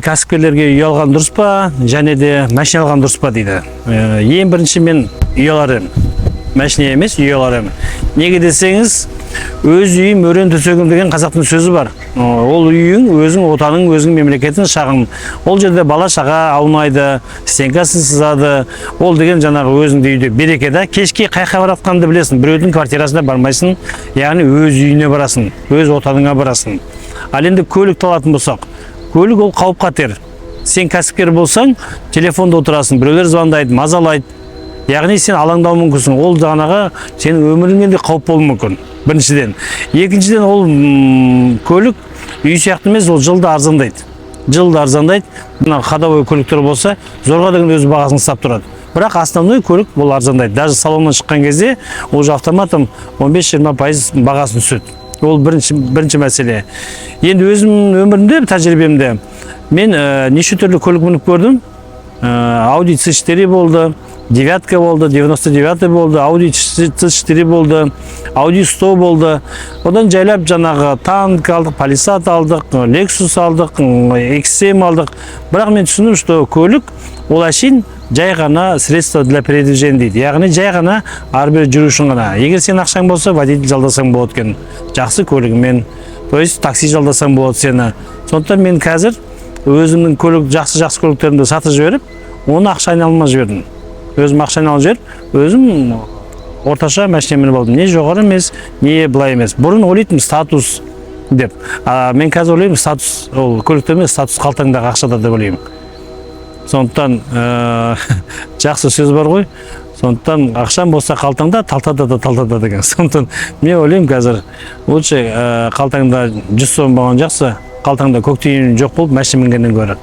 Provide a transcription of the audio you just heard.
кәсіпкерлерге үй алған дұрыс па, және де машина алған дұрыс па дейді. Ең бірінші мен үй аларым. Машина емес, үй аларым. Неге десеңіз, өз үйім өрен төсегім деген қазақтың сөзі бар. Ол үйің, өзің отаның, өзің мемлекеттің шағын. Ол жерде бала шаға аунайды, стенкасын сызады. Ол деген жаңағы өзіңді үйде береке да. Кешке қайқа баратқанды білесің. Біреудің квартирасына бармайсың, яғни өз үйіне барасың, өз отаныңа барасың. Ал енді көлік алатын болсақ, көлік ол қауіп қатер. Сен кәсіпкер болсаң, телефонда отырасың, біреулер звондайды, мазалайды. Яғни сен алаңдау мүмкінсің. Ол жаңағы сенің өміріңе де қауіп болуы мүмкін. Біріншіден. Екіншіден ол көлік үй сияқты емес, ол жылда арзандайды. Жылда арзандайды. Мына ходовой көліктер болса, зорға деген өз бағасын ұстап тұрады. Бірақ основной көлік бұл арзандайды. Даже салоннан шыққан кезде ол автоматом 15-20% бағасын түседі. Ол бірінші мәселе. Енді өзім өмірімде, тәжірибемде мен неше түрлі көлік мініп көрдім. Audi C4 болды, девятка болды, 99 болды, Audi C4 болды, Audi 100 болды. Одан жайлап жаңағы танк алдық, Palisade алдық, Lexus алдық, XM алдық. Бірақ мен түсіндім, что көлік ол әшейін жай ғана средство для передвижения дейді. Яғни жай ғана әрбір жүру үшін ғана. Егер сен ақшаң болса, водитель жалдасаң болады екен. Жақсы көлігімен, то есть такси жалдасаң болады сені. Сондықтан мен қазір өзімнің жақсы көліктерімді сатып жіберіп, оны ақшаны алмай жібердім. Өзім ақшаны алып жіберіп, өзім орташа машина мініп алдым. Не жоғары емес, не былай емес. Бұрын ойлайтын статус деп. Мен қазір ойлаймын, статус ол көлікте емес, статус қалтаңдағы ақшада деп ойлаймын. Сондықтан жақсы сөз бар ғой. Сондықтан ақшам болса қалтаңда, талтада деген. Сондықтан мен ойлаймын қазір лучше қалтаңда 100 сом болған жақсы, қалтаңда көк тиын жоқ болып машина мінгеннен гөрі.